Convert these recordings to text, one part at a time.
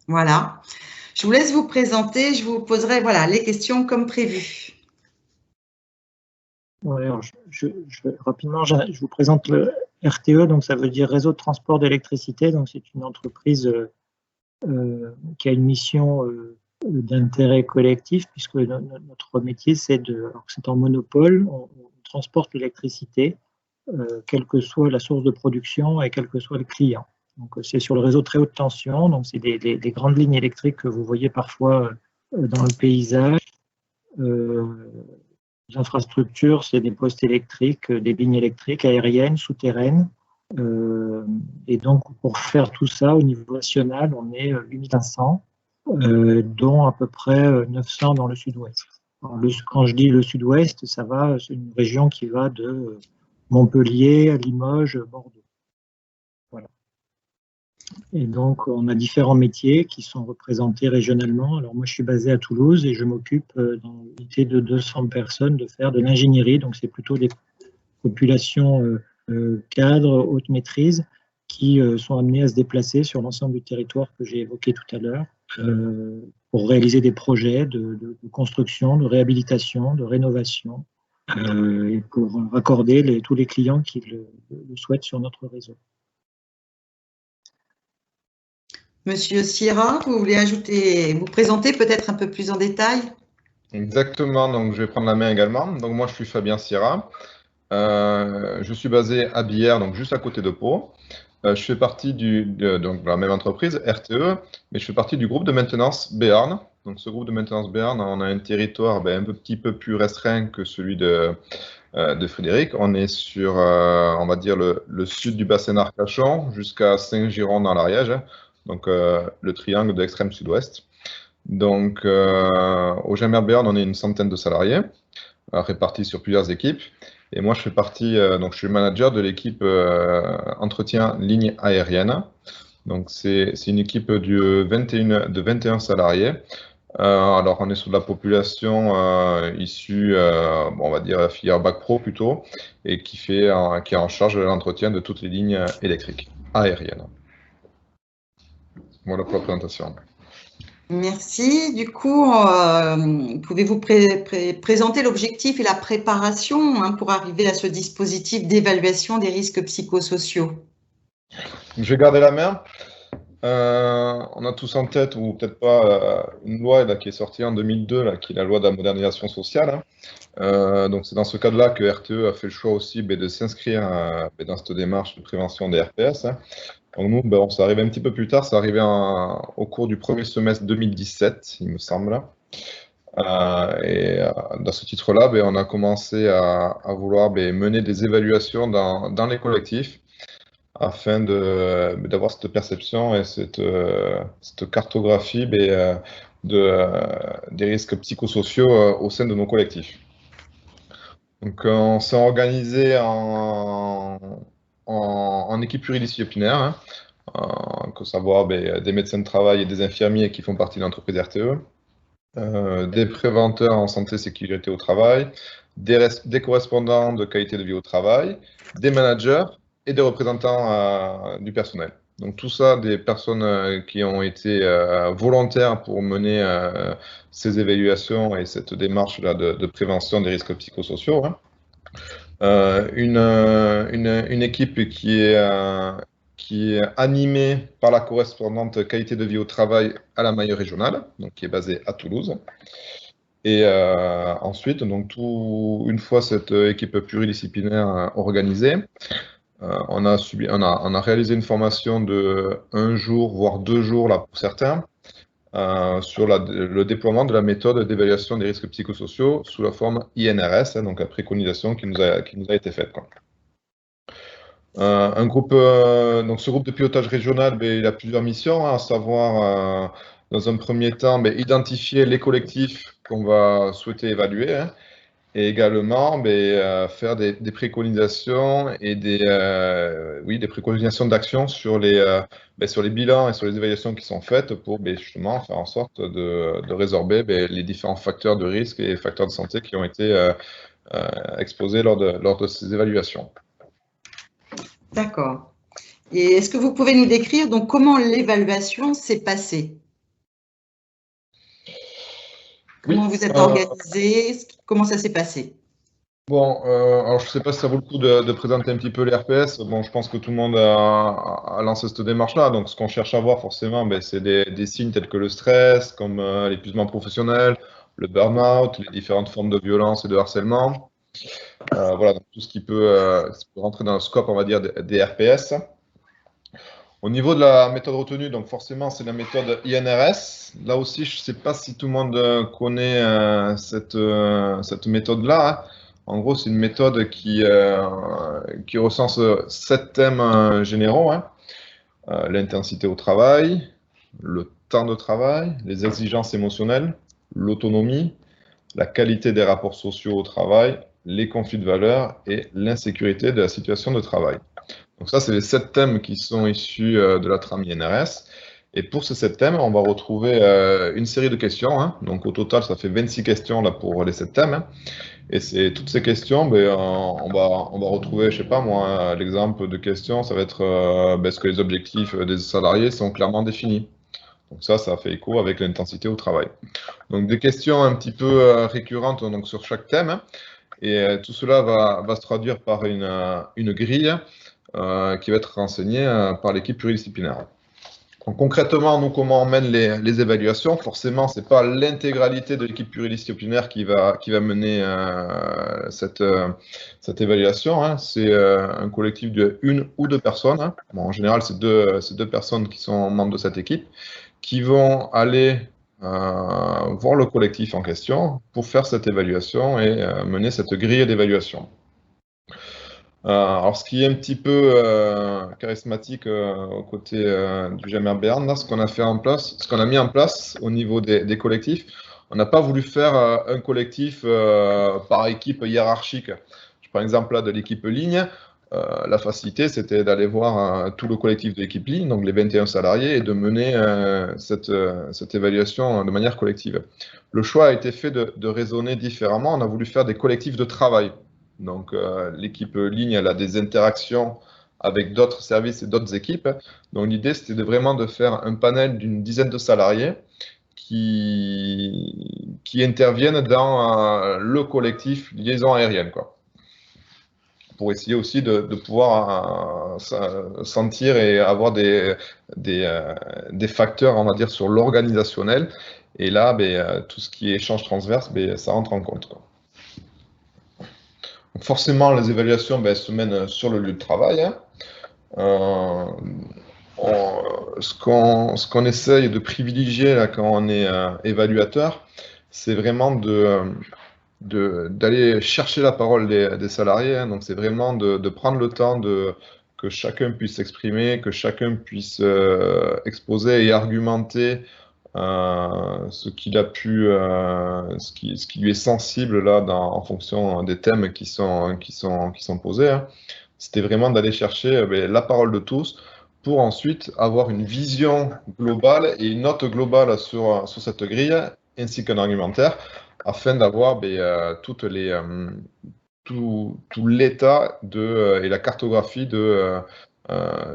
Voilà. Je vous laisse vous présenter. Je vous poserai voilà, les questions comme prévu. Ouais, alors rapidement, je vous présente le RTE, donc ça veut dire Réseau de transport d'électricité. Donc c'est une entreprise qui a une mission d'intérêt collectif, puisque notre métier, c'est en monopole, on transporte l'électricité, quelle que soit la source de production et quel que soit le client. Donc c'est sur le réseau très haute tension, donc c'est des grandes lignes électriques que vous voyez parfois dans le paysage. Les infrastructures, c'est des postes électriques, des lignes électriques aériennes, souterraines. Et donc, pour faire tout ça, au niveau national, on est 8500, dont à peu près 900 dans le sud-ouest. Quand je dis le sud-ouest, c'est une région qui va de Montpellier à Limoges, Bordeaux. Voilà. Et donc, on a différents métiers qui sont représentés régionalement. Alors, moi, je suis basé à Toulouse et je m'occupe, dans une unité de 200 personnes, de faire de l'ingénierie. Donc, c'est plutôt des populations cadres, haute maîtrise, qui sont amenées à se déplacer sur l'ensemble du territoire que j'ai évoqué tout à l'heure, pour réaliser des projets de construction, de réhabilitation, de rénovation, et pour raccorder tous les clients qui le souhaitent sur notre réseau. Monsieur Sierra, vous voulez vous présenter peut-être un peu plus en détail? Exactement, donc je vais prendre la main également. Donc moi je suis Fabien Sierra, je suis basé à Bière, donc juste à côté de Pau. Je fais partie donc, de la même entreprise, RTE, mais je fais partie du groupe de maintenance Béarn. Donc ce groupe de maintenance Béarn, on a un territoire un petit peu plus restreint que celui de Frédéric. On est sur, on va dire, le sud du bassin d'Arcachon jusqu'à Saint-Giron dans l'Ariège, donc le triangle de l'extrême sud-ouest. Donc au GMR Béarn, on est une centaine de salariés, répartis sur plusieurs équipes. Et moi, je fais partie, donc je suis le manager de l'équipe entretien ligne aérienne. Donc c'est une équipe de 21 salariés. Alors on est sur de la population issue, on va dire filière bac pro plutôt, et qui est en charge de l'entretien de toutes les lignes électriques aériennes. Voilà pour la présentation. Merci. Du coup, pouvez-vous présenter l'objectif et la préparation pour arriver à ce dispositif d'évaluation des risques psychosociaux? Je vais garder la main. On a tous en tête, ou peut-être pas, une loi qui est sortie en 2002, là, qui est la loi de la modernisation sociale. Donc c'est dans ce cadre-là que RTE a fait le choix aussi de s'inscrire dans cette démarche de prévention des RPS. Donc nous, on s'est arrivé un petit peu plus tard, c'est arrivé au cours du premier semestre 2017, il me semble. Et dans ce titre-là, on a commencé à vouloir mener des évaluations dans les collectifs afin d'avoir cette perception et cette cartographie des risques psychosociaux au sein de nos collectifs. Donc on s'est organisé en équipe pluridisciplinaire, que savoir des médecins de travail et des infirmiers qui font partie de l'entreprise RTE, des préventeurs en santé et sécurité au travail, des correspondants de qualité de vie au travail, des managers et des représentants du personnel. Donc tout ça, des personnes qui ont été volontaires pour mener ces évaluations et cette démarche-là de prévention des risques psychosociaux. Une équipe qui est animée par la correspondante qualité de vie au travail à la maille régionale, donc qui est basée à Toulouse. Et ensuite, donc une fois cette équipe pluridisciplinaire organisée, on a réalisé une formation de 1 jour, voire 2 jours là pour certains, sur le déploiement de la méthode d'évaluation des risques psychosociaux sous la forme INRS, donc la préconisation qui nous a été faite. Donc ce groupe de pilotage régional, il a plusieurs missions, à savoir, dans un premier temps, identifier les collectifs qu'on va souhaiter évaluer, et également faire des préconisations et des préconisations d'action sur les bilans et sur les évaluations qui sont faites pour justement faire en sorte de résorber les différents facteurs de risque et facteurs de santé qui ont été exposés lors de ces évaluations. D'accord. Et est-ce que vous pouvez nous décrire donc comment l'évaluation s'est passée? Comment Oui. vous êtes organisé? Comment ça s'est passé? Bon, alors je ne sais pas si ça vaut le coup de présenter un petit peu les RPS. Bon, je pense que tout le monde a lancé cette démarche-là. Donc, ce qu'on cherche à voir forcément, ben, c'est des signes tels que le stress, comme l'épuisement professionnel, le burn-out, les différentes formes de violence et de harcèlement. Voilà, donc tout ce qui peut rentrer dans le scope, on va dire, des RPS. Au niveau de la méthode retenue, donc forcément, c'est la méthode INRS. Là aussi, je ne sais pas si tout le monde connaît cette méthode-là, hein. En gros, c'est une méthode qui recense 7 thèmes généraux, hein. L'intensité au travail, le temps de travail, les exigences émotionnelles, l'autonomie, la qualité des rapports sociaux au travail, les conflits de valeurs et l'insécurité de la situation de travail. Donc ça, c'est les 7 thèmes qui sont issus de la trame INRS. Et pour ces 7 thèmes, on va retrouver une série de questions, hein. Donc au total, ça fait 26 questions là, pour les 7 thèmes, hein. Et toutes ces questions, ben, on va retrouver, je sais pas moi, l'exemple de questions, ça va être est-ce que les objectifs des salariés sont clairement définis? Donc ça fait écho avec l'intensité au travail. Donc des questions un petit peu récurrentes donc, sur chaque thème, hein. Et tout cela va se traduire par une grille qui va être renseignée par l'équipe pluridisciplinaire. Donc, concrètement, nous, comment on mène les évaluations? Forcément, ce n'est pas l'intégralité de l'équipe pluridisciplinaire qui va mener cette évaluation, hein. C'est un collectif de 1 ou 2 personnes, hein. Bon, en général, c'est deux personnes qui sont membres de cette équipe qui vont aller voir le collectif en question pour faire cette évaluation et mener cette grille d'évaluation. Alors, ce qui est un petit peu charismatique aux côtés du GMR Béarn, là, ce qu'on a mis en place au niveau des collectifs, on n'a pas voulu faire un collectif par équipe hiérarchique. Je prends l'exemple là de l'équipe ligne. La facilité, c'était d'aller voir tout le collectif de l'équipe ligne, donc les 21 salariés, et de mener cette évaluation de manière collective. Le choix a été fait de raisonner différemment. On a voulu faire des collectifs de travail. Donc, l'équipe ligne, elle a des interactions avec d'autres services et d'autres équipes. Donc, l'idée, c'était vraiment de faire un panel d'une dizaine de salariés qui interviennent dans le collectif liaison aérienne, quoi, pour essayer aussi de pouvoir sentir et avoir des facteurs, on va dire, sur l'organisationnel. Et là, tout ce qui est échange transverse, ça rentre en compte, quoi. Forcément, les évaluations se mènent sur le lieu de travail, hein. Ce qu'on essaye de privilégier là, quand on est évaluateur, c'est vraiment d'aller chercher la parole des salariés, hein. Donc, c'est vraiment de prendre le temps que chacun puisse s'exprimer, que chacun puisse exposer et argumenter ce qu'il a pu, ce qui lui est sensible là, en fonction des thèmes qui sont posés, hein. C'était vraiment d'aller chercher la parole de tous pour ensuite avoir une vision globale et une note globale sur cette grille, ainsi qu'un argumentaire, afin d'avoir tout l'état et la cartographie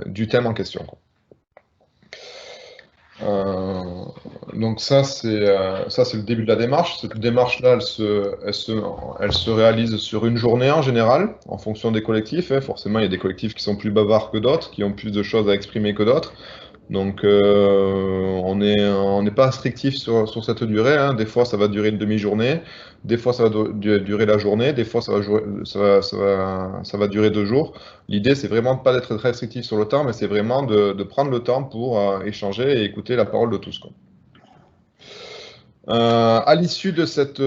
du thème en question, quoi. Donc ça c'est le début de la démarche. Cette démarche-là, elle se réalise sur une journée en général, en fonction des collectifs, hein. Forcément, il y a des collectifs qui sont plus bavards que d'autres, qui ont plus de choses à exprimer que d'autres. Donc on n'est pas restrictif sur cette durée, hein. Des fois, ça va durer une demi-journée, des fois, ça va durer la journée, des fois, ça va durer 2 jours. L'idée, c'est vraiment de pas d'être très restrictif sur le temps, mais c'est vraiment de prendre le temps pour échanger et écouter la parole de tous, quoi. À l'issue de cette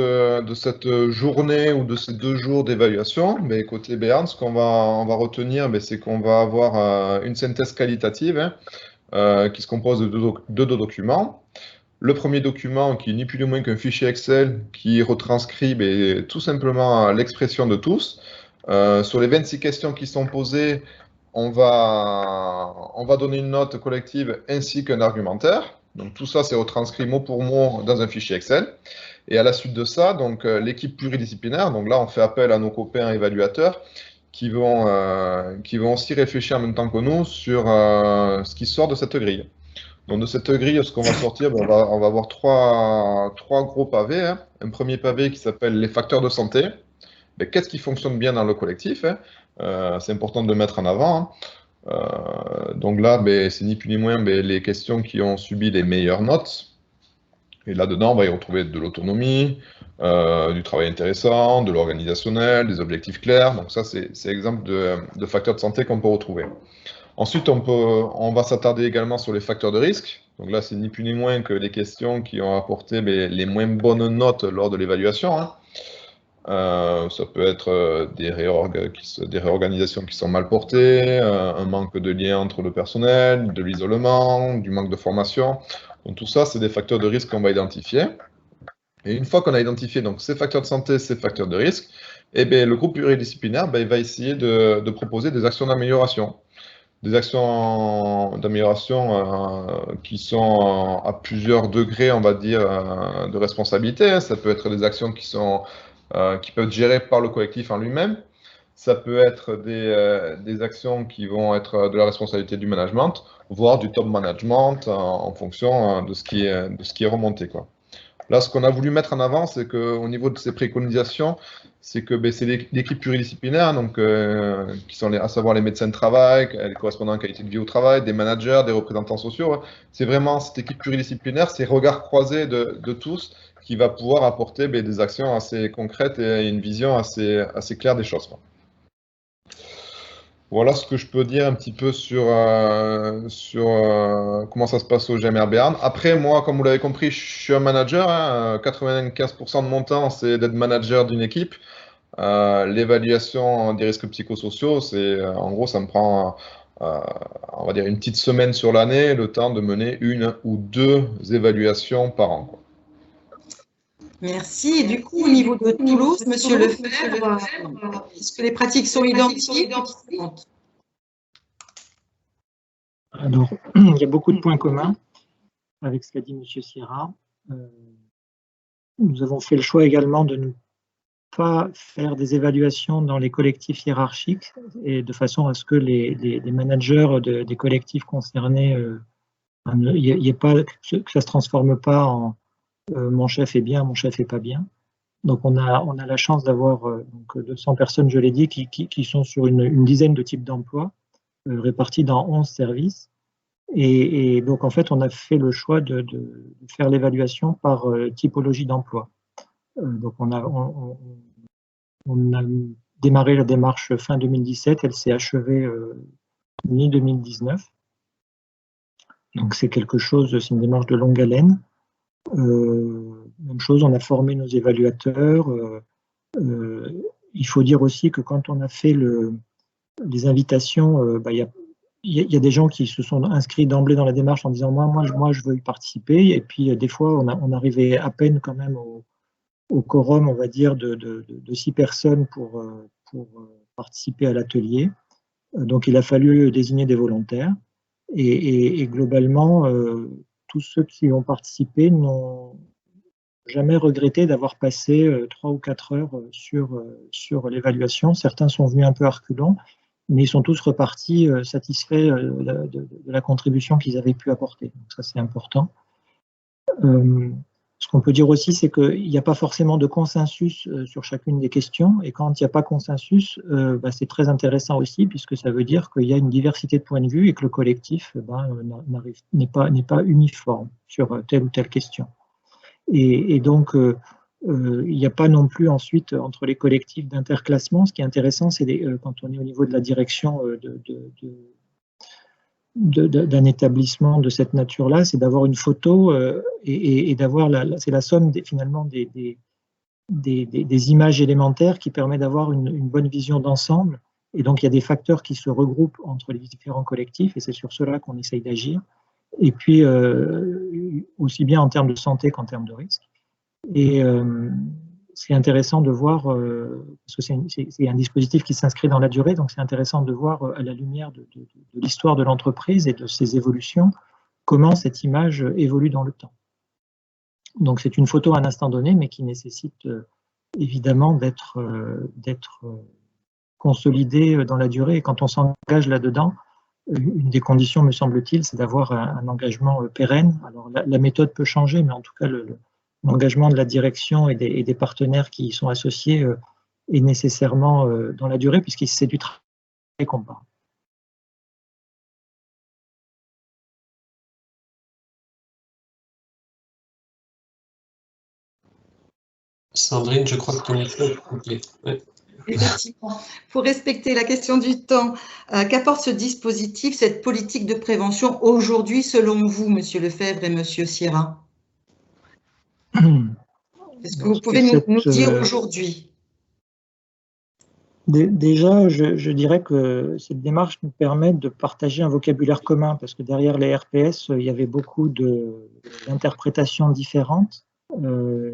journée ou de ces 2 jours d'évaluation, côté Béarn, ce qu'on va retenir, c'est qu'on va avoir une synthèse qualitative, hein, qui se compose de deux documents. Le premier document, qui est ni plus ni moins qu'un fichier Excel, qui retranscrit tout simplement l'expression de tous. Sur les 26 questions qui sont posées, on va donner une note collective ainsi qu'un argumentaire. Donc tout ça, c'est retranscrit mot pour mot dans un fichier Excel. Et à la suite de ça, donc l'équipe pluridisciplinaire, donc là, on fait appel à nos copains évaluateurs qui vont aussi réfléchir en même temps que nous sur ce qui sort de cette grille. Donc, de cette grille, ce qu'on va sortir, ben, on va avoir trois gros pavés, hein. Un premier pavé qui s'appelle les facteurs de santé. Ben, qu'est-ce qui fonctionne bien dans le collectif, hein? C'est important de le mettre en avant, hein. Donc là, ben, c'est ni plus ni moins ben, les questions qui ont subi les meilleures notes. Et là-dedans, on va y retrouver de l'autonomie, du travail intéressant, de l'organisationnel, des objectifs clairs. Donc ça, c'est exemple de facteurs de santé qu'on peut retrouver. Ensuite, on va s'attarder également sur les facteurs de risque. Donc là, c'est ni plus ni moins que les questions qui ont apporté les moins bonnes notes lors de l'évaluation, hein. Ça peut être des réorganisations qui sont mal portées, un manque de lien entre le personnel, de l'isolement, du manque de formation. Donc tout ça, c'est des facteurs de risque qu'on va identifier. Et une fois qu'on a identifié donc, ces facteurs de santé, ces facteurs de risque, eh bien, le groupe pluridisciplinaire il va essayer de proposer des actions d'amélioration. Des actions d'amélioration qui sont à plusieurs degrés, on va dire, de responsabilité, hein. Ça peut être des actions qui peuvent être gérées par le collectif en lui-même. Ça peut être des actions qui vont être de la responsabilité du management, voire du top management en fonction de ce qui est remonté, quoi. Là, ce qu'on a voulu mettre en avant, c'est qu'au niveau de ces préconisations, c'est que c'est l'équipe pluridisciplinaire, donc, qui sont à savoir les médecins de travail, les correspondants en qualité de vie au travail, des managers, des représentants sociaux, hein. C'est vraiment cette équipe pluridisciplinaire, ces regards croisés de tous, qui va pouvoir apporter des actions assez concrètes et une vision assez claire des choses, quoi. Voilà ce que je peux dire un petit peu sur comment ça se passe au GMR Béarn. Après, moi, comme vous l'avez compris, je suis un manager, hein. 95% de mon temps, c'est d'être manager d'une équipe. L'évaluation des risques psychosociaux, en gros, ça me prend, on va dire, une petite semaine sur l'année, le temps de mener 1 ou 2 évaluations par an, quoi. Merci. Et du coup, au niveau de Toulouse, Monsieur Lefebvre, est-ce que les pratiques sont identiques ou différentes? Alors, il y a beaucoup de points communs avec ce qu'a dit Monsieur Sierra. Nous avons fait le choix également de ne pas faire des évaluations dans les collectifs hiérarchiques et de façon à ce que les managers des collectifs concernés, que ça ne se transforme pas en mon chef est bien, mon chef est pas bien. Donc on a la chance d'avoir 200 personnes, je l'ai dit, qui sont sur une dizaine de types d'emplois répartis dans 11 services. Et donc en fait, on a fait le choix de faire l'évaluation par typologie d'emploi. Donc on a démarré la démarche fin 2017, elle s'est achevée mi-2019. Donc c'est quelque chose, c'est une démarche de longue haleine. Même chose, on a formé nos évaluateurs. Il faut dire aussi que quand on a fait les invitations, il y a des gens qui se sont inscrits d'emblée dans la démarche en disant moi je veux y participer. Et puis des fois, on arrivait à peine quand même au quorum, on va dire, de 6 personnes pour participer à l'atelier. Donc il a fallu désigner des volontaires. Et globalement, tous ceux qui ont participé n'ont jamais regretté d'avoir passé 3 ou 4 heures sur l'évaluation. Certains sont venus un peu à reculons, mais ils sont tous repartis satisfaits de la contribution qu'ils avaient pu apporter. Donc ça, c'est important. Ce qu'on peut dire aussi, c'est qu'il n'y a pas forcément de consensus sur chacune des questions, et quand il n'y a pas consensus, c'est très intéressant aussi, puisque ça veut dire qu'il y a une diversité de points de vue et que le collectif n'est pas uniforme sur telle ou telle question. Et donc, il n'y a pas non plus ensuite entre les collectifs d'interclassement. Ce qui est intéressant, c'est quand on est au niveau de la direction d'un établissement de cette nature-là, c'est d'avoir une photo et d'avoir c'est la somme finalement des images élémentaires qui permet d'avoir une bonne vision d'ensemble. Et donc, il y a des facteurs qui se regroupent entre les différents collectifs, et c'est sur cela qu'on essaye d'agir. Et puis, aussi bien en termes de santé qu'en termes de risque. Et c'est intéressant de voir, parce que c'est un dispositif qui s'inscrit dans la durée, donc c'est intéressant de voir à la lumière de l'histoire de l'entreprise et de ses évolutions, comment cette image évolue dans le temps. Donc c'est une photo à un instant donné, mais qui nécessite évidemment d'être consolidée dans la durée. Et quand on s'engage là-dedans, une des conditions, me semble-t-il, c'est d'avoir un engagement pérenne. Alors, la méthode peut changer, mais en tout cas, l'engagement de la direction et des partenaires qui y sont associés est nécessairement dans la durée, puisque c'est du travail qu'on parle. Sandrine, je crois que ton micro est coupé. Ouais. Effectivement. Pour respecter la question du temps, qu'apporte ce dispositif, cette politique de prévention aujourd'hui, selon vous, Monsieur Lefebvre et Monsieur Sierra? Est-ce que vous pouvez nous dire aujourd'hui? Déjà, je dirais que cette démarche nous permet de partager un vocabulaire commun, parce que derrière les RPS, il y avait beaucoup d'interprétations différentes,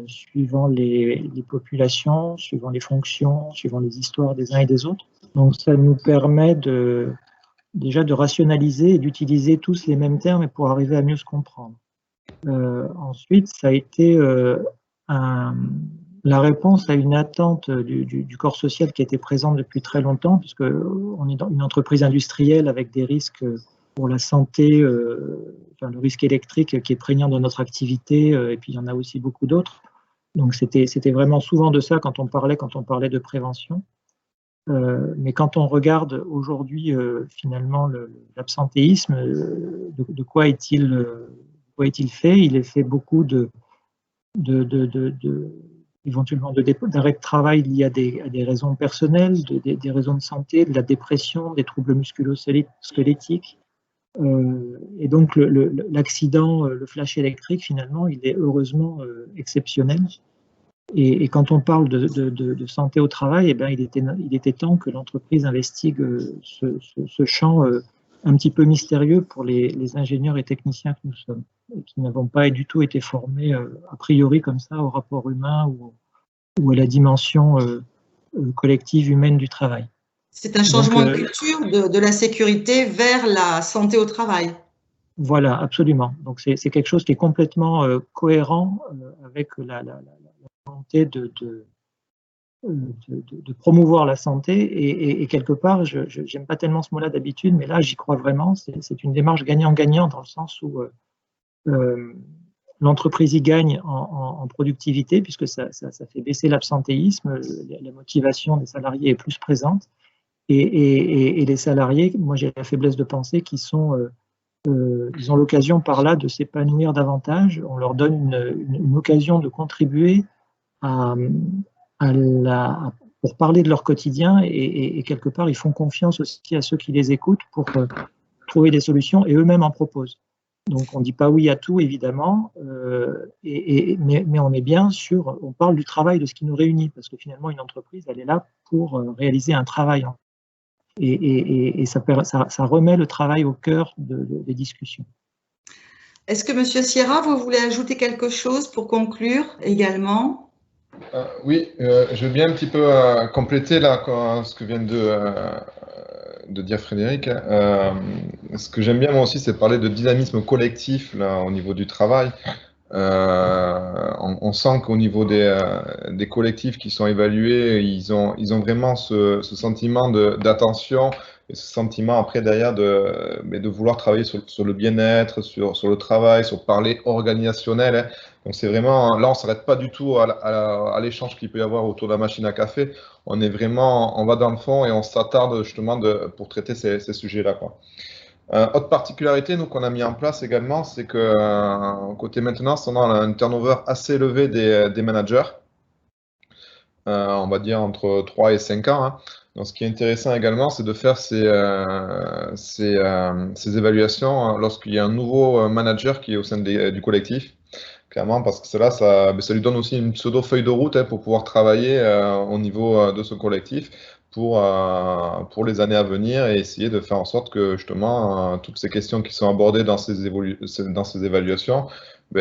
suivant les populations, suivant les fonctions, suivant les histoires des uns et des autres. Donc ça nous permet déjà de rationaliser et d'utiliser tous les mêmes termes pour arriver à mieux se comprendre. Ensuite, ça a été la réponse à une attente du corps social qui était présente depuis très longtemps, puisqu'on est dans une entreprise industrielle avec des risques pour la santé, enfin, le risque électrique qui est prégnant dans notre activité, et puis il y en a aussi beaucoup d'autres. Donc c'était vraiment souvent de ça quand on parlait de prévention. Mais quand on regarde aujourd'hui finalement l'absentéisme, de quoi est-il fait? Il est fait beaucoup éventuellement d'arrêt de travail liés à des raisons personnelles, des raisons de santé, de la dépression, des troubles musculo-squelettiques. Et donc l'accident, le flash électrique, finalement, il est heureusement exceptionnel. Et quand on parle de santé au travail, eh bien, il était temps que l'entreprise investigue ce champ un petit peu mystérieux pour les ingénieurs et techniciens que nous sommes, et qui n'avons pas du tout été formés a priori comme ça au rapport humain ou à la dimension collective humaine du travail. C'est un changement de culture de la sécurité vers la santé au travail. Voilà, absolument. Donc c'est quelque chose qui est complètement cohérent avec la volonté de promouvoir la santé et quelque part, je n'aime pas tellement ce mot-là d'habitude, mais là j'y crois vraiment, c'est une démarche gagnant-gagnant dans le sens où l'entreprise y gagne en productivité puisque ça fait baisser l'absentéisme, la motivation des salariés est plus présente et les salariés, moi j'ai la faiblesse de penser qu'ils ils ont l'occasion par là de s'épanouir davantage, on leur donne une occasion de contribuer pour parler de leur quotidien et quelque part ils font confiance aussi à ceux qui les écoutent pour trouver des solutions et eux-mêmes en proposent. Donc on ne dit pas oui à tout évidemment, mais on est bien sûr, on parle du travail, de ce qui nous réunit, parce que finalement une entreprise elle est là pour réaliser un travail et ça remet le travail au cœur des discussions. Est-ce que Monsieur Sierra, vous voulez ajouter quelque chose pour conclure également? Oui, je veux bien un petit peu compléter là, ce que vient de dire Frédéric. Ce que j'aime bien moi aussi, c'est parler de dynamisme collectif là, au niveau du travail. On sent qu'au niveau des collectifs qui sont évalués, ils ont vraiment ce sentiment d'attention et ce sentiment après derrière de vouloir travailler sur le bien-être, sur le travail, sur parler organisationnel. Hein. Donc c'est vraiment, là on ne s'arrête pas du tout à l'échange qu'il peut y avoir autour de la machine à café. On est vraiment, on va dans le fond et on s'attarde justement pour traiter ces sujets-là, quoi. Autre particularité qu'on a mis en place également, c'est que côté maintenance, on a un turnover assez élevé des managers, on va dire entre 3 et 5 ans. Hein. Donc, ce qui est intéressant également, c'est de faire ces évaluations lorsqu'il y a un nouveau manager qui est au sein du collectif, clairement, parce que cela, ça lui donne aussi une pseudo-feuille de route pour pouvoir travailler au niveau de ce collectif. Pour les années à venir et essayer de faire en sorte que justement toutes ces questions qui sont abordées dans ces évaluations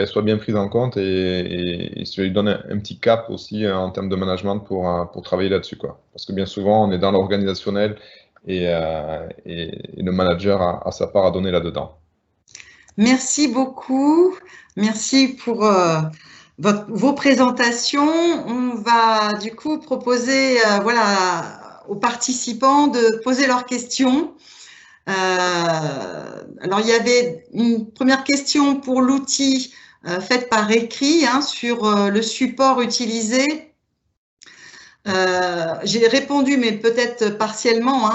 soient bien prises en compte et ça lui donne un petit cap aussi en termes de management pour travailler là-dessus, quoi. Parce que bien souvent on est dans l'organisationnel et le manager a sa part à donner là-dedans. Merci beaucoup, merci pour vos présentations. On va du coup proposer voilà, aux participants de poser leurs questions. Alors, il y avait une première question pour l'outil faite par écrit sur le support utilisé. J'ai répondu, mais peut-être partiellement.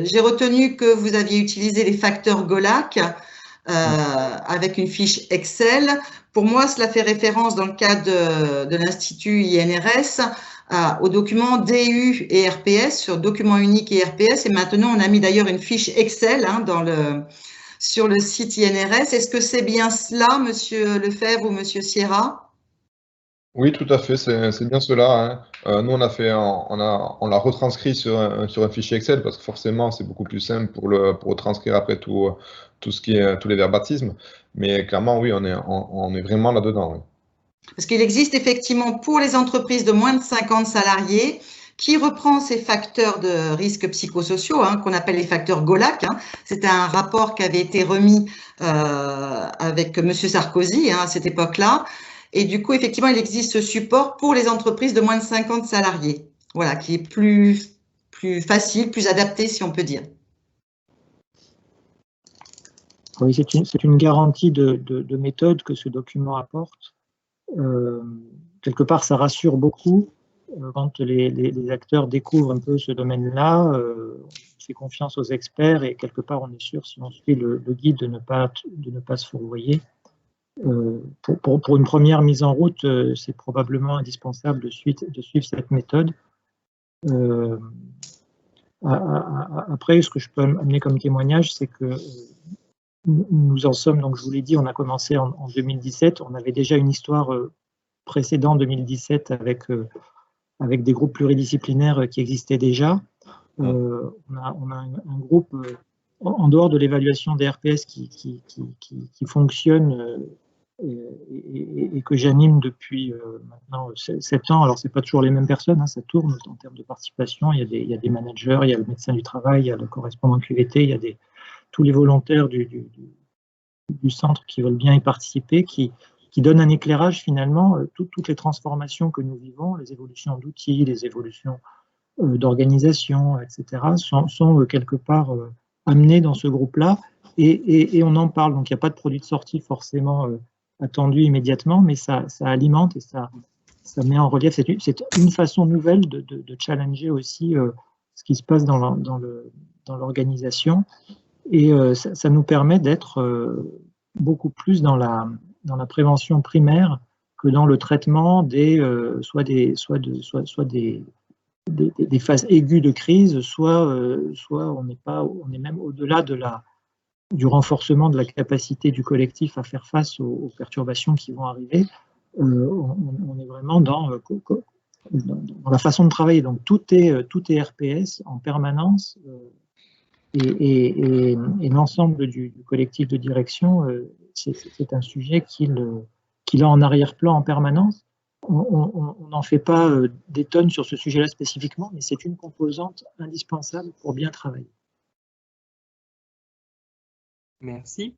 J'ai retenu que vous aviez utilisé les facteurs GOLAC avec une fiche Excel. Pour moi, cela fait référence dans le cadre de l'Institut INRS aux documents DU et RPS, sur documents uniques et RPS. Et maintenant, on a mis d'ailleurs une fiche Excel sur le site INRS. Est-ce que c'est bien cela, Monsieur Lefebvre ou Monsieur Sierra? Oui, tout à fait, c'est bien cela. Nous, on l'a retranscrit sur un fichier Excel parce que forcément, c'est beaucoup plus simple pour retranscrire après tout ce qui est tous les verbatismes. Mais clairement, oui, on est vraiment là-dedans. Oui. Parce qu'il existe effectivement pour les entreprises de moins de 50 salariés qui reprend ces facteurs de risques psychosociaux qu'on appelle les facteurs GOLAC. C'était un rapport qui avait été remis avec M. Sarkozy à cette époque-là. Et du coup, effectivement, il existe ce support pour les entreprises de moins de 50 salariés, voilà, qui est plus facile, plus adapté, si on peut dire. Oui, c'est une garantie de méthode que ce document apporte. Quelque part, ça rassure beaucoup quand les acteurs découvrent un peu ce domaine-là. On fait confiance aux experts et quelque part, on est sûr, si on suit le guide, de ne pas se fourvoyer. Pour une première mise en route, c'est probablement indispensable de suivre cette méthode. Après, ce que je peux amener comme témoignage, c'est que nous en sommes, donc je vous l'ai dit, on a commencé en 2017, on avait déjà une histoire précédente 2017 avec des groupes pluridisciplinaires qui existaient déjà. On a un groupe en dehors de l'évaluation des RPS qui fonctionne et que j'anime depuis maintenant 7 ans. Alors, ce n'est pas toujours les mêmes personnes, ça tourne en termes de participation. Il y a des managers, il y a le médecin du travail, il y a le correspondant QVT, il y a tous les volontaires du centre qui veulent bien y participer, qui donnent un éclairage finalement. Toutes les transformations que nous vivons, les évolutions d'outils, les évolutions d'organisation, etc., sont quelque part amenées dans ce groupe-là et on en parle. Donc, il n'y a pas de produit de sortie forcément attendu immédiatement, mais ça alimente et ça met en relief. C'est une façon nouvelle de challenger aussi ce qui se passe dans l'organisation. Et ça nous permet d'être beaucoup plus dans la prévention primaire que dans le traitement soit des phases aiguës de crise, soit on est même au-delà du renforcement de la capacité du collectif à faire face aux perturbations qui vont arriver. On est vraiment dans la façon de travailler. Donc tout est RPS en permanence. Et l'ensemble du collectif de direction, c'est un sujet qu'il a en arrière-plan en permanence. On n'en fait pas des tonnes sur ce sujet-là spécifiquement, mais c'est une composante indispensable pour bien travailler. Merci.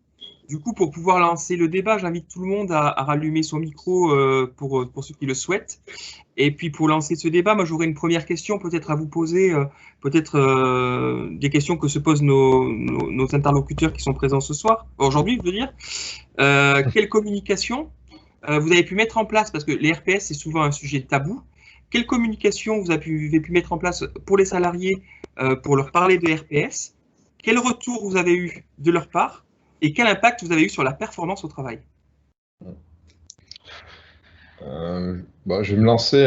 Du coup, pour pouvoir lancer le débat, j'invite tout le monde à rallumer son micro pour ceux qui le souhaitent. Et puis, pour lancer ce débat, moi, j'aurais une première question peut-être à vous poser, des questions que se posent nos interlocuteurs qui sont présents ce soir, aujourd'hui, je veux dire. Quelle communication vous avez pu mettre en place, parce que les RPS, c'est souvent un sujet tabou. Quelle communication vous avez pu mettre en place pour les salariés pour leur parler de RPS? Quel retour vous avez eu de leur part et quel impact vous avez eu sur la performance au travail? Je vais me lancer.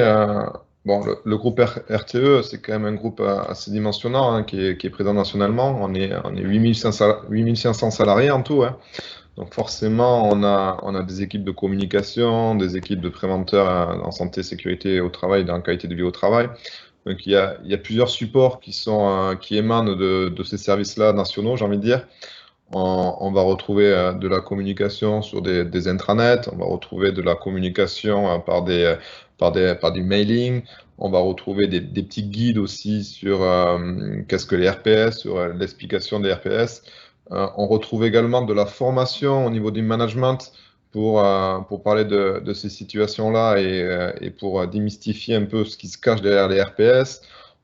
Le groupe RTE, c'est quand même un groupe assez dimensionnant qui est présent nationalement. On est 8500 salariés en tout. Donc forcément, on a des équipes de communication, des équipes de préventeurs en santé, sécurité au travail, dans la qualité de vie au travail. Donc il y a plusieurs supports qui émanent de ces services-là nationaux, j'ai envie de dire. On va retrouver de la communication sur des intranets, on va retrouver de la communication par du mailing, on va retrouver des petits guides aussi sur qu'est-ce que les RPS, sur l'explication des RPS. On retrouve également de la formation au niveau du management pour parler de ces situations-là et pour démystifier un peu ce qui se cache derrière les RPS.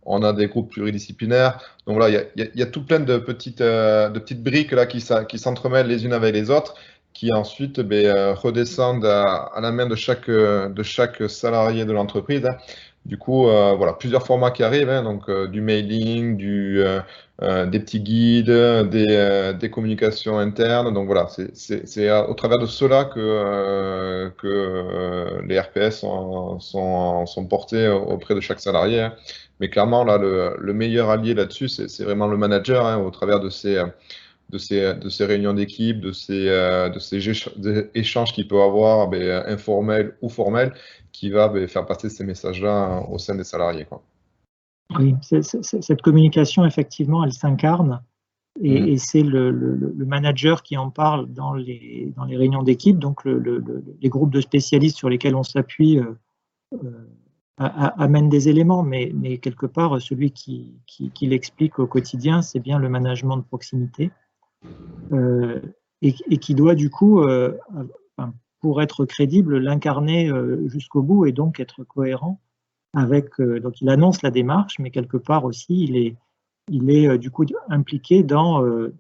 on a des groupes pluridisciplinaires. Donc voilà, il y a tout plein de petites briques là qui s'entremêlent les unes avec les autres, qui ensuite redescendent à la main de chaque salarié de l'entreprise. Hein. Du coup, voilà, plusieurs formats qui arrivent, hein, donc du mailing, des petits guides, des communications internes. Donc voilà, c'est au travers de cela que les RPS sont portés auprès de chaque salarié. Hein. Mais clairement, là, le meilleur allié là-dessus, c'est vraiment le manager, hein, au travers de ces réunions d'équipe, de ces échanges qu'il peut avoir, informels ou formels, qui va faire passer ces messages-là au sein des salariés, quoi. Oui, cette communication, effectivement, elle s'incarne et c'est le manager qui en parle dans les réunions d'équipe, donc les groupes de spécialistes sur lesquels on s'appuie amènent des éléments, mais quelque part, celui qui l'explique au quotidien, c'est bien le management de proximité et qui doit du coup, pour être crédible, l'incarner jusqu'au bout et donc être cohérent avec. Donc il annonce la démarche, mais quelque part aussi il est du coup impliqué dans le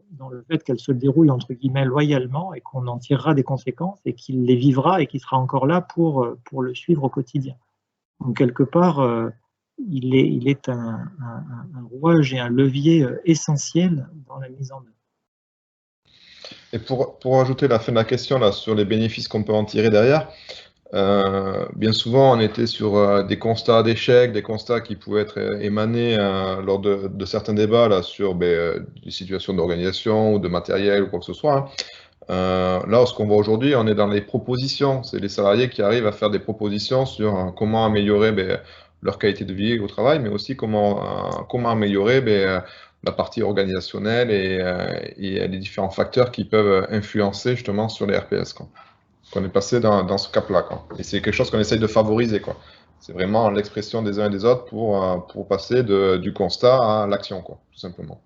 fait qu'elle se déroule entre guillemets loyalement et qu'on en tirera des conséquences et qu'il les vivra et qu'il sera encore là pour le suivre au quotidien. Donc quelque part, il est un rouage et un levier essentiel dans la mise en œuvre. Et pour ajouter la fin de la question là, sur les bénéfices qu'on peut en tirer derrière, bien souvent on était sur des constats d'échecs, des constats qui pouvaient être émanés lors de certains débats là, sur des situations d'organisation ou de matériel ou quoi que ce soit. Hein. Là, ce qu'on voit aujourd'hui, on est dans les propositions. C'est les salariés qui arrivent à faire des propositions sur comment améliorer leur qualité de vie au travail, mais aussi comment améliorer la partie organisationnelle et les différents facteurs qui peuvent influencer justement sur les RPS. Quoi. On est passé dans ce cap-là. Et c'est quelque chose qu'on essaye de favoriser. Quoi. C'est vraiment l'expression des uns et des autres pour passer du constat à l'action, quoi, tout simplement.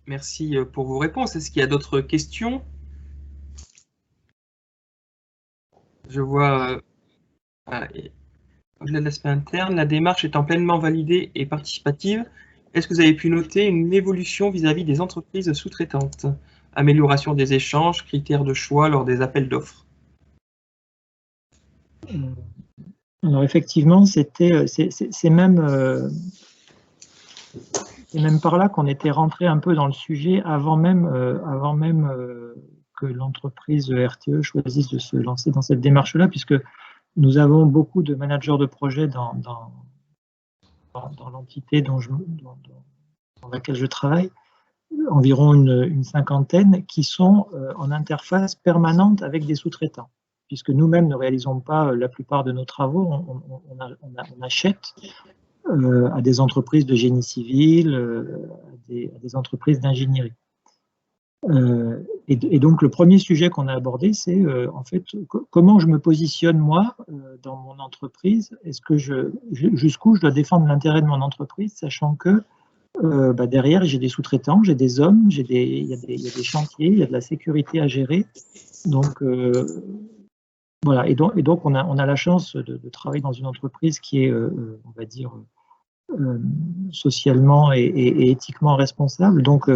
Merci pour vos réponses. Est-ce qu'il y a d'autres questions? Je vois, au-delà de l'aspect interne, la démarche étant pleinement validée et participative, est-ce que vous avez pu noter une évolution vis-à-vis des entreprises sous-traitantes? Amélioration des échanges, critères de choix lors des appels d'offres? Alors effectivement, c'est même par là qu'on était rentré un peu dans le sujet avant même que l'entreprise RTE choisisse de se lancer dans cette démarche-là, puisque nous avons beaucoup de managers de projet dans l'entité dans laquelle je travaille, environ une cinquantaine, qui sont en interface permanente avec des sous-traitants. Puisque nous-mêmes ne réalisons pas la plupart de nos travaux, on achète à des entreprises de génie civil, à des entreprises d'ingénierie. Et donc le premier sujet qu'on a abordé, c'est en fait comment je me positionne moi dans mon entreprise. Est-ce que jusqu'où je dois défendre l'intérêt de mon entreprise, sachant que derrière j'ai des sous-traitants, j'ai des hommes, il y a des chantiers, il y a de la sécurité à gérer. Donc voilà. Et donc on a la chance de travailler dans une entreprise qui est, on va dire, socialement et éthiquement responsable. Donc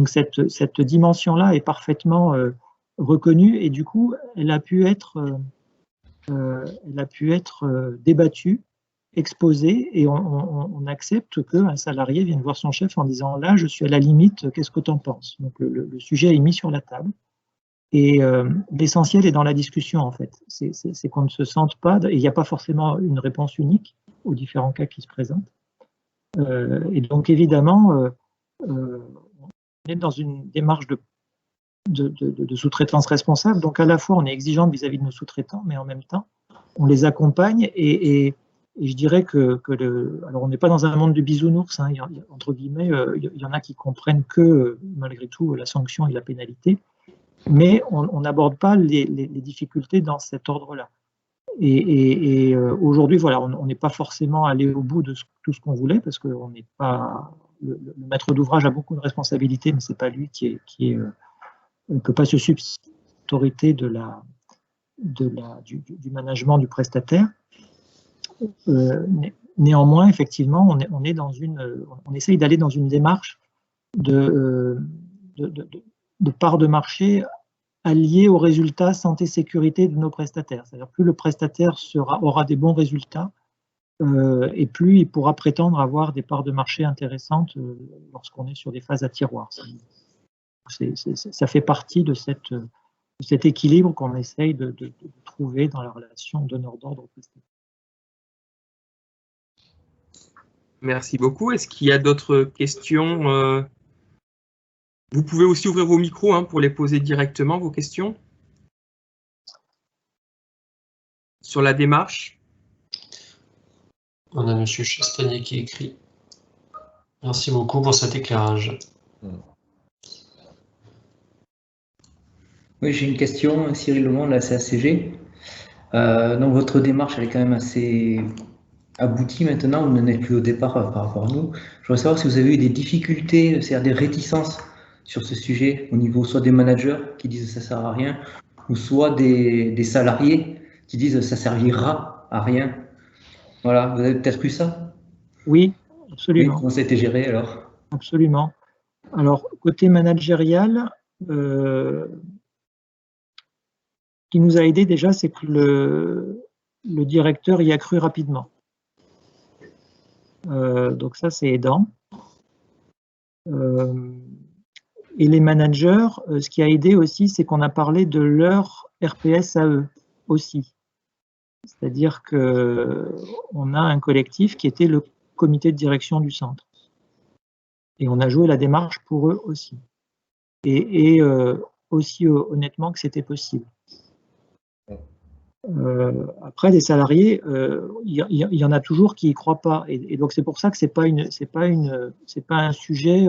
cette dimension-là est parfaitement reconnue et du coup, elle a pu être débattue, exposée, et on accepte qu'un salarié vienne voir son chef en disant « là, je suis à la limite, qu'est-ce que tu en penses ?» Donc le sujet est mis sur la table. Et l'essentiel est dans la discussion, en fait. C'est qu'on ne se sente pas, et il n'y a pas forcément une réponse unique aux différents cas qui se présentent. Et donc, évidemment, on est dans une démarche de sous-traitance responsable. Donc, à la fois, on est exigeant vis-à-vis de nos sous-traitants, mais en même temps, on les accompagne. Et je dirais que alors, on n'est pas dans un monde du bisounours, hein, entre guillemets, il y en a qui comprennent que, malgré tout, la sanction et la pénalité. Mais on n'aborde pas les difficultés dans cet ordre-là. Et aujourd'hui, voilà, on n'est pas forcément allé au bout de tout ce qu'on voulait, parce que on n'est pas, le maître d'ouvrage a beaucoup de responsabilités, mais ce n'est pas lui qui est on ne peut pas se substituer à l'autorité du management du prestataire. Néanmoins, effectivement, on essaye d'aller dans une démarche de part de marché alliée aux résultats santé-sécurité de nos prestataires. C'est-à-dire plus le prestataire aura des bons résultats, et plus il pourra prétendre avoir des parts de marché intéressantes lorsqu'on est sur des phases à tiroir. Ça fait partie de cet équilibre qu'on essaye de trouver dans la relation donneur d'ordre prestataire. Merci beaucoup. Est-ce qu'il y a d'autres questions? Vous pouvez aussi ouvrir vos micros hein, pour les poser directement, vos questions sur la démarche. On a M. Chastanier qui écrit. Merci beaucoup pour cet éclairage. Oui, j'ai une question, Cyril Lemond, la CACG. Donc votre démarche, elle est quand même assez aboutie maintenant, vous n'en êtes plus au départ par rapport à nous. Je voudrais savoir si vous avez eu des difficultés, c'est-à-dire des réticences sur ce sujet, au niveau soit des managers qui disent que ça ne sert à rien, ou soit des salariés qui disent que ça servira à rien. Voilà, vous avez peut-être eu ça? Oui, absolument. Oui, comment ça a été géré alors? Absolument. Alors, côté managérial, ce qui nous a aidé déjà, c'est que le directeur y a cru rapidement. Donc ça, c'est aidant. Et les managers, ce qui a aidé aussi, c'est qu'on a parlé de leur RPS à eux aussi. C'est-à-dire qu'on a un collectif qui était le comité de direction du centre. Et on a joué la démarche pour eux aussi. Et aussi honnêtement que c'était possible. Après, des salariés, il y en a toujours qui n'y croient pas. Et donc c'est pour ça que c'est pas un sujet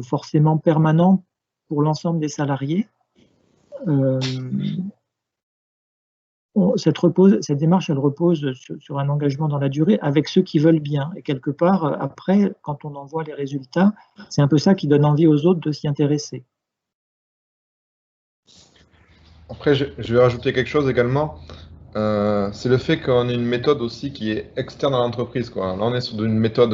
forcément permanent pour l'ensemble des salariés. Cette démarche, elle repose sur un engagement dans la durée avec ceux qui veulent bien. Et quelque part, après, quand on en voit les résultats, c'est un peu ça qui donne envie aux autres de s'y intéresser. Après, je vais rajouter quelque chose également. C'est le fait qu'on ait une méthode aussi qui est externe à l'entreprise, quoi. Là, on est sur une méthode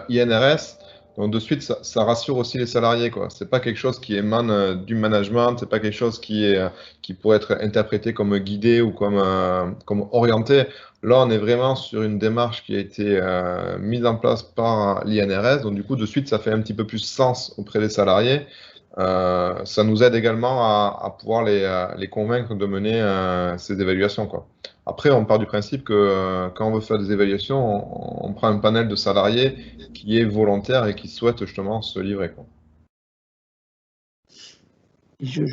INRS. Donc de suite, ça rassure aussi les salariés, quoi. C'est pas quelque chose qui émane du management, c'est pas quelque chose qui pourrait être interprété comme guidé ou comme orienté. Là, on est vraiment sur une démarche qui a été mise en place par l'INRS. Donc du coup, de suite, ça fait un petit peu plus sens auprès des salariés. Ça nous aide également à pouvoir les convaincre de mener ces évaluations, quoi. Après, on part du principe que quand on veut faire des évaluations, on prend un panel de salariés qui est volontaire et qui souhaite justement se livrer, quoi. Je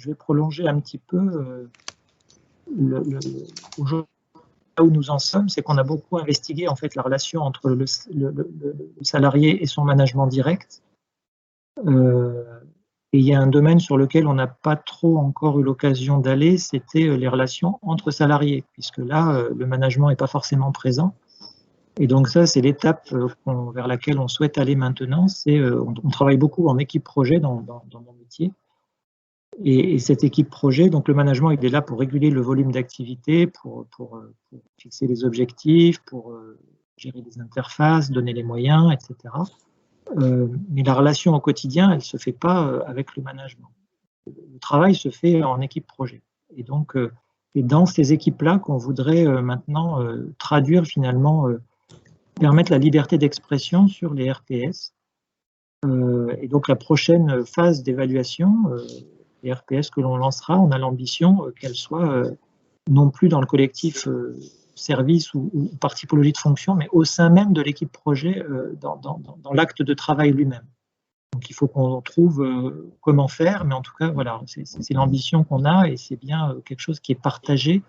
vais prolonger un petit peu aujourd'hui, là où nous en sommes, c'est qu'on a beaucoup investigué en fait la relation entre le salarié et son management direct. Et il y a un domaine sur lequel on n'a pas trop encore eu l'occasion d'aller, c'était les relations entre salariés, puisque là, le management n'est pas forcément présent. Et donc ça, c'est l'étape vers laquelle on souhaite aller maintenant. On travaille beaucoup en équipe projet dans mon métier. Et cette équipe projet, donc le management, il est là pour réguler le volume d'activité, pour fixer les objectifs, pour gérer les interfaces, donner les moyens, etc. Mais la relation au quotidien, elle ne se fait pas avec le management. Le travail se fait en équipe projet. Et donc, c'est dans ces équipes-là qu'on voudrait maintenant traduire finalement, permettre la liberté d'expression sur les RPS. Et donc, la prochaine phase d'évaluation, les RPS que l'on lancera, on a l'ambition qu'elles soient non plus dans le collectif service ou par typologie de fonction, mais au sein même de l'équipe projet dans l'acte de travail lui-même. Donc il faut qu'on trouve comment faire, mais en tout cas, voilà, c'est l'ambition qu'on a et c'est bien quelque chose qui est partagé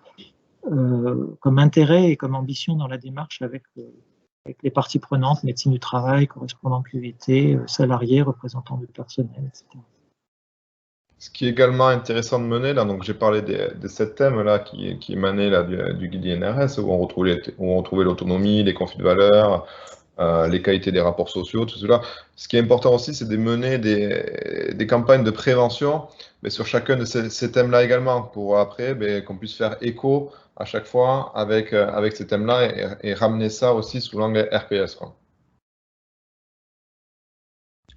comme intérêt et comme ambition dans la démarche avec les parties prenantes, médecine du travail, correspondants QVT, salariés, représentants du personnel, etc. Ce qui est également intéressant de mener, là, donc j'ai parlé de 7 thèmes là, qui émanaient là, du guide INRS, où on retrouvait l'autonomie, les conflits de valeurs, les qualités des rapports sociaux, tout cela. Ce qui est important aussi, c'est de mener des campagnes de prévention mais sur chacun de ces thèmes-là également, pour après qu'on puisse faire écho à chaque fois avec ces thèmes-là et ramener ça aussi sous l'angle RPS, quoi.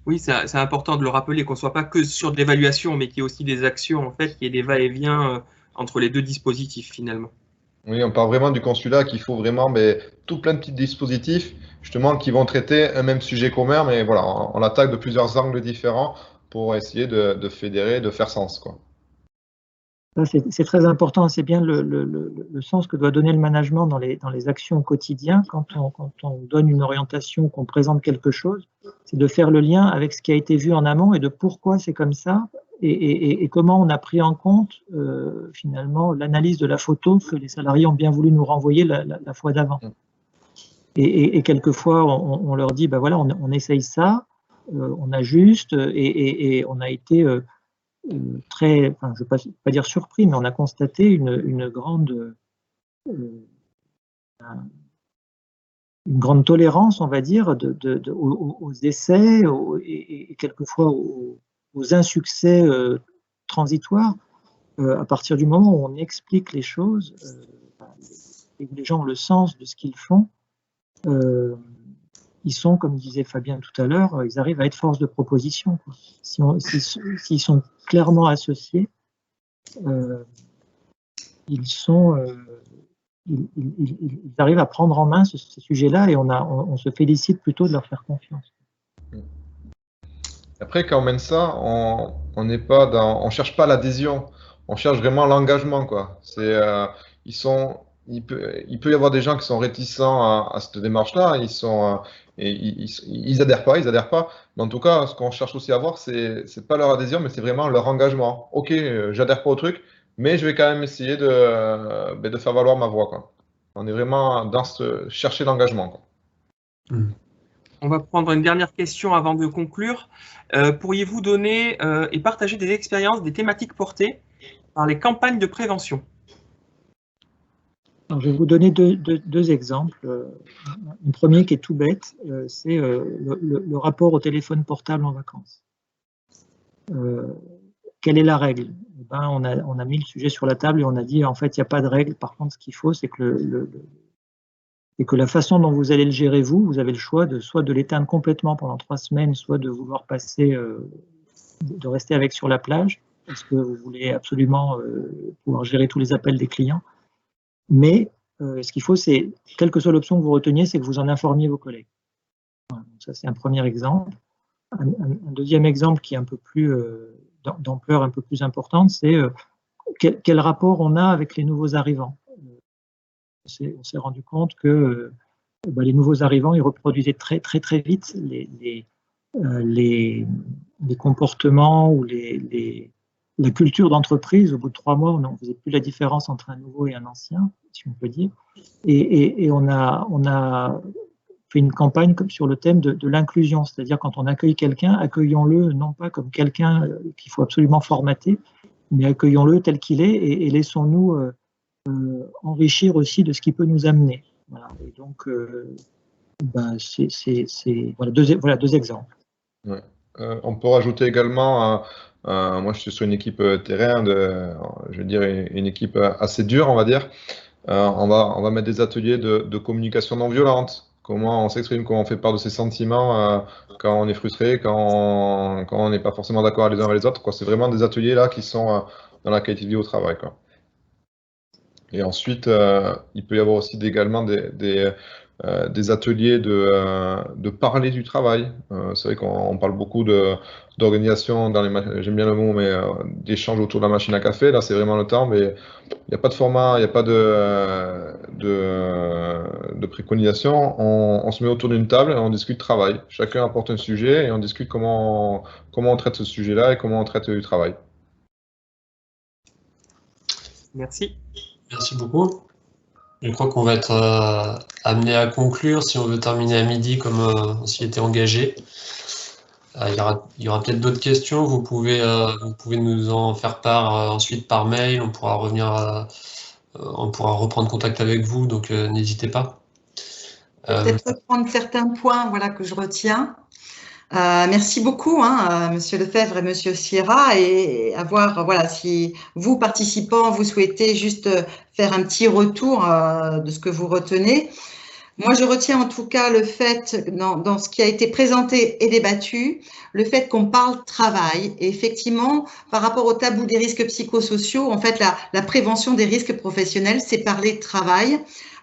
Oui, c'est important de le rappeler, qu'on ne soit pas que sur de l'évaluation, mais qu'il y ait aussi des actions, en fait, qu'il y ait des va-et-vient entre les deux dispositifs, finalement. Oui, on parle vraiment du consulat qu'il faut vraiment tout plein de petits dispositifs, justement, qui vont traiter un même sujet commun, mais voilà, on l'attaque de plusieurs angles différents pour essayer de fédérer, de faire sens, quoi. C'est très important, c'est bien le sens que doit donner le management dans les actions au quotidien. Quand on donne une orientation, qu'on présente quelque chose, c'est de faire le lien avec ce qui a été vu en amont et de pourquoi c'est comme ça et comment on a pris en compte finalement l'analyse de la photo que les salariés ont bien voulu nous renvoyer la fois d'avant. Et quelquefois, on leur dit, ben voilà, on essaye ça, on ajuste et on a été... très, enfin, je ne vais pas dire surpris, mais on a constaté une grande tolérance, on va dire, aux essais et quelquefois aux insuccès transitoires. À partir du moment où on explique les choses et où les gens ont le sens de ce qu'ils font, ils sont, comme disait Fabien tout à l'heure, ils arrivent à être force de proposition, quoi. S'ils sont clairement associés, ils arrivent à prendre en main ce sujet-là et on se félicite plutôt de leur faire confiance. Après, quand on mène ça, on n'est pas on cherche pas l'adhésion, on cherche vraiment l'engagement, quoi. Il peut y avoir des gens qui sont réticents à cette démarche-là, ils adhèrent pas. Mais en tout cas, ce qu'on cherche aussi à voir, c'est pas leur adhésion, mais c'est vraiment leur engagement. Ok, j'adhère pas au truc, mais je vais quand même essayer de faire valoir ma voix, quoi. On est vraiment dans chercher l'engagement, quoi. On va prendre une dernière question avant de conclure. Pourriez-vous donner et partager des expériences, des thématiques portées par les campagnes de prévention? Alors, je vais vous donner deux exemples. Un premier qui est tout bête, c'est le rapport au téléphone portable en vacances. Quelle est la règle? On a mis le sujet sur la table et on a dit en fait il n'y a pas de règle. Par contre, ce qu'il faut, c'est que la façon dont vous allez le gérer, vous avez le choix soit de l'éteindre complètement pendant 3 semaines, soit de vouloir passer, de rester avec sur la plage, parce que vous voulez absolument pouvoir gérer tous les appels des clients. Mais ce qu'il faut, c'est, quelle que soit l'option que vous reteniez, c'est que vous en informiez vos collègues. Voilà, donc ça, c'est un premier exemple. Un deuxième exemple qui est un peu plus d'ampleur un peu plus importante, c'est quel rapport on a avec les nouveaux arrivants. On s'est rendu compte que les nouveaux arrivants, ils reproduisaient très vite les comportements ou la culture d'entreprise. Au bout de 3 mois, on ne faisait plus la différence entre un nouveau et un ancien, si on peut dire. Et on a fait une campagne comme sur le thème de l'inclusion, c'est-à-dire quand on accueille quelqu'un, accueillons-le non pas comme quelqu'un qu'il faut absolument formater, mais accueillons-le tel qu'il est et laissons-nous enrichir aussi de ce qui peut nous amener. Voilà. Et donc, voilà deux exemples. Ouais. On peut rajouter également, moi je suis sur une équipe terrain, je veux dire une équipe assez dure, on va dire. On va mettre des ateliers de communication non violente. Comment on s'exprime, comment on fait part de ses sentiments quand on est frustré, quand on n'est pas forcément d'accord les uns avec les autres, quoi. C'est vraiment des ateliers là qui sont dans la qualité de vie au travail, quoi. Et ensuite, il peut y avoir aussi également des ateliers de parler du travail. C'est vrai qu'on parle beaucoup d'organisation, j'aime bien le mot, mais d'échange autour de la machine à café. Là, c'est vraiment le temps, mais il n'y a pas de format, il n'y a pas de préconisation. On se met autour d'une table et on discute travail. Chacun apporte un sujet et on discute comment on traite ce sujet-là et comment on traite du travail. Merci. Merci beaucoup. Je crois qu'on va être amené à conclure si on veut terminer à midi comme on s'y était engagé. Il y aura peut-être d'autres questions. Vous pouvez nous en faire part ensuite par mail. On pourra reprendre contact avec vous, donc n'hésitez pas. Peut-être reprendre certains points voilà, que je retiens. Merci beaucoup, Monsieur Lefebvre et Monsieur Sierra, et à voir voilà, si vous, participants, vous souhaitez juste faire un petit retour de ce que vous retenez. Moi, je retiens en tout cas le fait, dans ce qui a été présenté et débattu, le fait qu'on parle travail. Et effectivement, par rapport au tabou des risques psychosociaux, en fait, la prévention des risques professionnels, c'est parler de travail,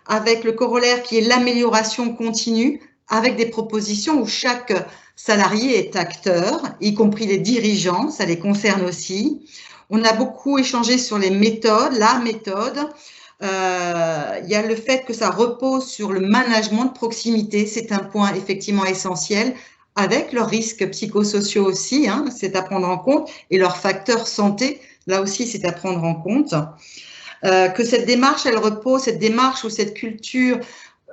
avec le corollaire qui est l'amélioration continue, avec des propositions où chaque salarié est acteur, y compris les dirigeants, ça les concerne aussi. On a beaucoup échangé sur les méthodes, la méthode. Il y a le fait que ça repose sur le management de proximité, c'est un point effectivement essentiel, avec leurs risques psychosociaux aussi, c'est à prendre en compte, et leurs facteurs santé, là aussi c'est à prendre en compte. Que cette démarche, elle repose, cette démarche ou cette culture,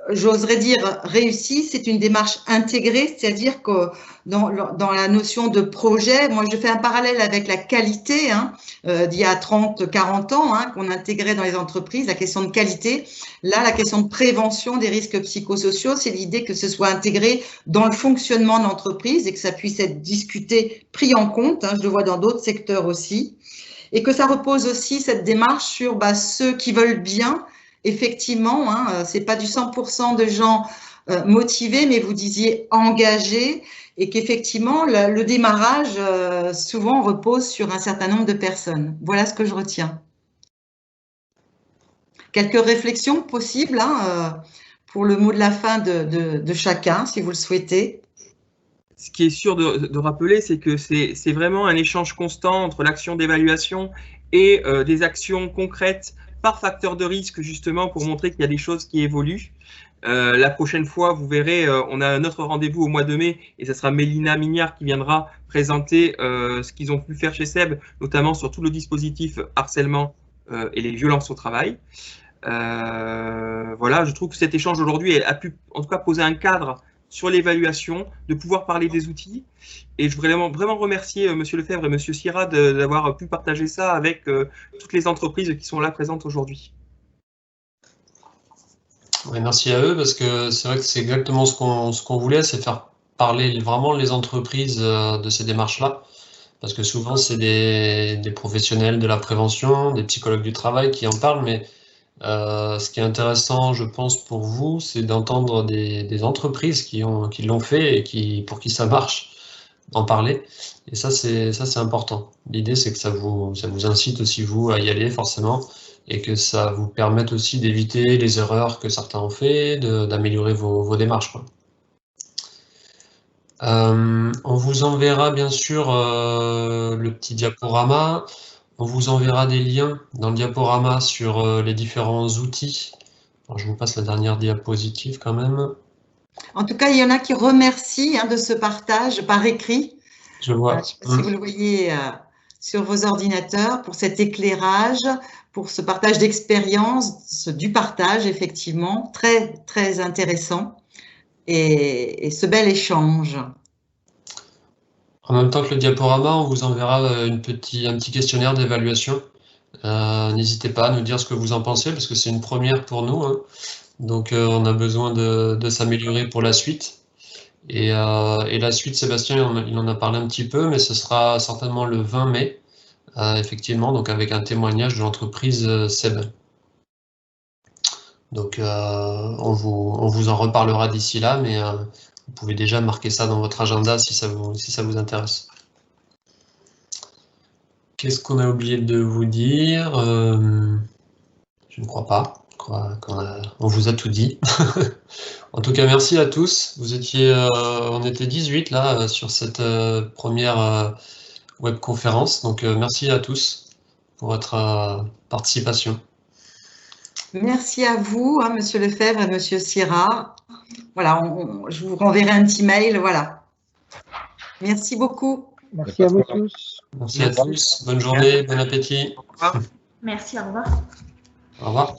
j'oserais dire réussie, c'est une démarche intégrée, c'est-à-dire que dans la notion de projet, moi je fais un parallèle avec la qualité d'il y a 30, 40 ans, qu'on intégrait dans les entreprises, la question de qualité. Là, la question de prévention des risques psychosociaux, c'est l'idée que ce soit intégré dans le fonctionnement de l'entreprise et que ça puisse être discuté, pris en compte, je le vois dans d'autres secteurs aussi, et que ça repose aussi, cette démarche, sur ceux qui veulent bien. Effectivement, c'est pas du 100% de gens motivés, mais vous disiez engagés, et qu'effectivement, le démarrage souvent repose sur un certain nombre de personnes. Voilà ce que je retiens. Quelques réflexions possibles pour le mot de la fin de chacun, si vous le souhaitez. Ce qui est sûr de rappeler, c'est que c'est vraiment un échange constant entre l'action d'évaluation et des actions concrètes par facteur de risque, justement, pour montrer qu'il y a des choses qui évoluent. La prochaine fois, vous verrez, on a un autre rendez-vous au mois de mai, et ce sera Mélina Mignard qui viendra présenter ce qu'ils ont pu faire chez SEB, notamment sur tout le dispositif harcèlement et les violences au travail. Voilà, je trouve que cet échange aujourd'hui a pu, en tout cas, poser un cadre sur l'évaluation, de pouvoir parler des outils. Et je voudrais vraiment remercier Monsieur Lefebvre et Monsieur Sierra d'avoir pu partager ça avec toutes les entreprises qui sont là présentes aujourd'hui. Oui, merci à eux, parce que c'est vrai que c'est exactement ce qu'on voulait, c'est faire parler vraiment les entreprises de ces démarches-là. Parce que souvent, c'est des professionnels de la prévention, des psychologues du travail qui en parlent, mais ce qui est intéressant, je pense, pour vous, c'est d'entendre des entreprises qui l'ont fait et pour qui ça marche, d'en parler. Et ça, c'est important. L'idée, c'est que ça vous incite aussi, vous, à y aller, forcément, et que ça vous permette aussi d'éviter les erreurs que certains ont fait, d'améliorer vos démarches, quoi. On vous enverra, bien sûr, le petit diaporama. On vous enverra des liens dans le diaporama sur les différents outils. Alors, je vous passe la dernière diapositive quand même. En tout cas, il y en a qui remercient de ce partage par écrit. Je vois. Si vous le voyez sur vos ordinateurs, pour cet éclairage, pour ce partage d'expérience, du partage, effectivement, très, très intéressant. Et ce bel échange. En même temps que le diaporama, on vous enverra un petit questionnaire d'évaluation. N'hésitez pas à nous dire ce que vous en pensez, parce que c'est une première pour nous, donc on a besoin de s'améliorer pour la suite. Et la suite, Sébastien, il en a parlé un petit peu, mais ce sera certainement le 20 mai, effectivement, donc avec un témoignage de l'entreprise SEB. Donc on vous en reparlera d'ici là, mais vous pouvez déjà marquer ça dans votre agenda si ça vous intéresse. Qu'est-ce qu'on a oublié de vous dire? Je ne crois pas. On vous a tout dit. En tout cas, merci à tous. On était 18 là sur cette première webconférence. Donc merci à tous pour votre participation. Merci à vous, Monsieur Lefebvre et Monsieur Sierra. Voilà, je vous renverrai un petit mail. Voilà. Merci beaucoup. Merci à vous tous. Merci à tous. Bonne journée, bon appétit. Au revoir. Merci, au revoir. Au revoir.